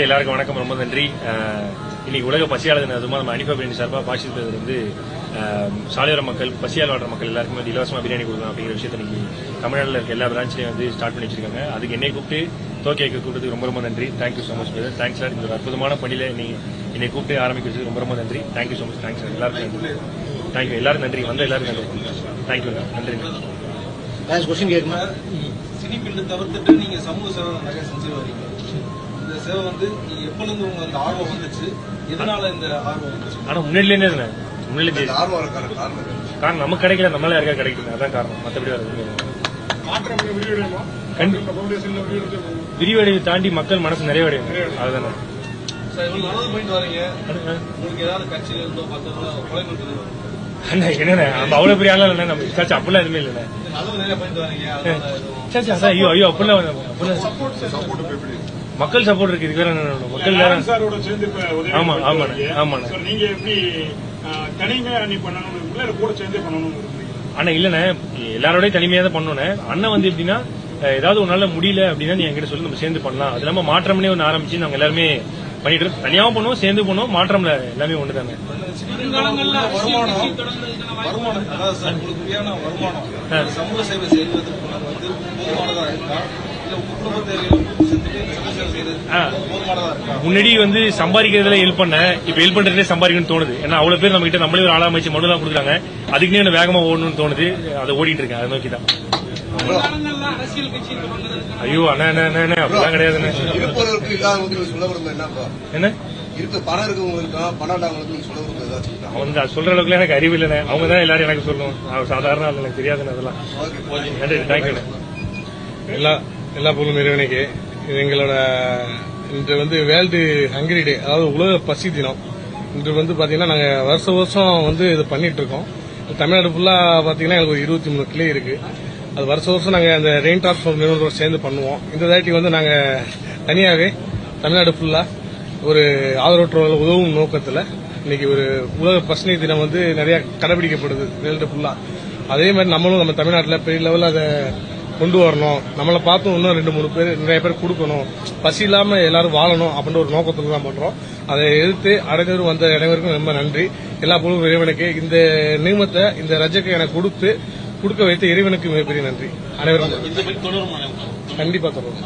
எல்லாருக்கும் வணக்கம், ரொம்ப நன்றி. இன்னைக்கு உலக பசியாளர் தினம், அதுவும் நம்ம அனிஃபா பிரியாணி சார்பாக பாசில் வந்து சாலையோர மக்கள், பசியால் வாழ்ற மக்கள் எல்லாருக்குமே வந்து இலவசமாக பிரியாணி கொடுக்கலாம் அப்படிங்கிற விஷயத்தை இன்னைக்கு தமிழ்நாட்டில் இருக்க எல்லா பிரான்ச்லையும் வந்து ஸ்டார்ட் பண்ணி வச்சிருக்காங்க. அதுக்கு என்னை கூப்பிட்டு தோக்கியக்கு கூப்பிட்டு ரொம்ப நன்றி. Thank you so much brother. Thanks sir. இந்த ஒரு அற்புதமான பணியில் என்னை கூப்பிட்டு ஆரம்பிக்க வச்சது ரொம்ப நன்றி. Thank you so much. Thanks sir. எல்லாருக்கும் தேங்க்யூ. எல்லாரும் நன்றி. வந்த எல்லாரும் நன்றி. தேங்க்யூ. நன்றி. கொஸ்டின் கேட்குமா? சினி ஃபீல்டு தவிர்த்துட்டு நீங்க சமூக சேவை நிறைய செஞ்சு வரீங்க. இந்த சேவை வந்து எப்பொழுது உங்க அந்த ஆர்வம் வந்துச்சு? எதனால இந்த ஆர்வம் வந்துச்சு? ஆனா முன்னாடிலேயே காரணம் நமக்கு கிடைக்கல, நம்மளால யாருக்கா கிடைக்கல, அதான் காரணம். மற்றபடி விரிவடையை தாண்டி மக்கள் மனசு நிறைவடையும், அதுதானே. என்னண்ணே அவ்வளவு பெரிய ஆளா இல்ல, நம்ம சாச்சு அப்படிலாம் எதுவுமே இல்ல. ஐயோ ஐயோ அப்படிலாம் மக்கள் சப்போர்ட் இருக்கு. இதுக்கு வேற மக்கள் வேற. ஆமா ஆமாண்ணே ஆமாண்ணே. அண்ணா இல்லண்ணே, எல்லாரோடய தனிமையா தான் பண்ணோண்ணே. அண்ணன் வந்து எப்படின்னா, ஏதாவது ஒரு நாள் முடியல அப்படின்னா நீ என்கிட்ட சொல்லி நம்ம சேர்ந்து பண்ணலாம். அது இல்லாம மாற்றம்னே ஒன்று ஆரம்பிச்சு நாங்க எல்லாருமே பண்ணிட்டு தனியாவும் பண்ணுவோம், சேர்ந்து பண்ணுவோம். மாற்றம்ல எல்லாமே ஒன்று தாங்க. சமூக சேவை செய்வதற்கு முன்னாடி வந்து சம்பாதிக்கிறதுல ஹெல்ப் பண்ண, இப்ப ஹெல்ப் பண்றதுல சம்பாதிக்கணும்னு தோணுது. ஏன்னா அவ்வளவு பேர் நம்ம கிட்ட நம்மளே ஒரு ஆளா அமைச்சு மனு தான் கொடுக்குறாங்க. அதுக்குன்னே என்ன வேகமா ஓடணும்னு தோணுது. அதை ஓடிட்டு இருக்கேன், அதை நோக்கி தான். ஐயோ அண்ணா என்ன அப்படிலாம் கிடையாது. என்ன அவங்க சொல்ற அளவுக்கு எனக்கு அறிவு இல்லைண்ணே. அவங்க தான் எல்லாரும் எனக்கு சொல்லணும். சாதாரண எனக்கு தெரியாதுன்னு அதெல்லாம். நன்றி. தேங்க்யூ. எல்லா பொருளும் இறைவனுக்கு. இது எங்களோட இன்று வந்து வேர்ல்டு ஹங்கரி டே, அதாவது உலக பசி தினம். இன்று வந்து பாத்தீங்கன்னா நாங்க வருஷம் வந்து இது பண்ணிட்டு இருக்கோம். தமிழ்நாடு ஃபுல்லா பாத்தீங்கன்னா எங்களுக்கு ஒரு 23 கிளை இருக்கு. அது வருஷம் நாங்க அந்த ரெயின் டாப்ஸ் நிறுவனத்தோட சேர்ந்து பண்ணுவோம். இந்த தாட்டி வந்து நாங்க தனியாவே தமிழ்நாடு ஃபுல்லா ஒரு ஆதரவற்றவர்கள் உதவும் நோக்கத்துல இன்னைக்கு ஒரு உலக பசினை தினம் வந்து நிறைய கடைபிடிக்கப்படுது வேர்ல்டு ஃபுல்லா. அதே மாதிரி நம்மளும் நம்ம தமிழ்நாட்டில் பெரிய லெவலில் அதை கொண்டு வரணும். நம்மளை பார்த்து இன்னும் 2-3 பேர் நிறைய பேர் கொடுக்கணும், பசி இல்லாம எல்லாரும் வாழணும் அப்படின்ற ஒரு நோக்கத்துல தான் பண்றோம். அதை எதிர்த்து அனைவரும் வந்த அனைவருக்கும் ரொம்ப நன்றி. எல்லா பொருளும் இறைவனுக்கு. இந்த நியமத்தை இந்த ரஜத்தை எனக்கு கொடுக்க வைத்த இறைவனுக்கு மிகப்பெரிய நன்றி. அனைவரும் கண்டிப்பா தொடரும்.